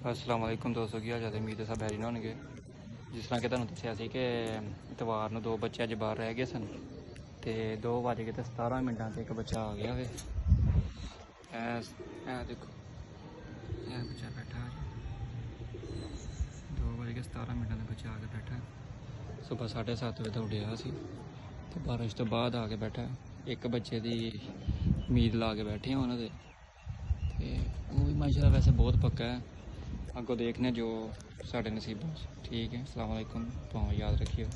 अस्सलाम वालेकुम दोस्तों, की हाल चाल है। उम्मीद है सब हैरी होणगे। जिस तरह कि तुहानूं दस्सिया सी कि इतवार नूं 2 बच्चे अज बाहर रह गए सन ते 2:17 ते एक बच्चा आ गया वे। देखो यह बच्चा बैठा है, 2:17 ते बच्चा आके बैठा। सुबह 7:30 बजे तो उठिया सी ते बारिश तो बाद आके बैठा। एक बच्चे की उम्मीद ला के बैठे हैं उन्होंने, वो भी माशाल्लाह वैसे बहुत पक्का है। अगो देखने जो साढ़े नसीबों। ठीक है, अस्सलाम वालेकुम, तो याद रखियो।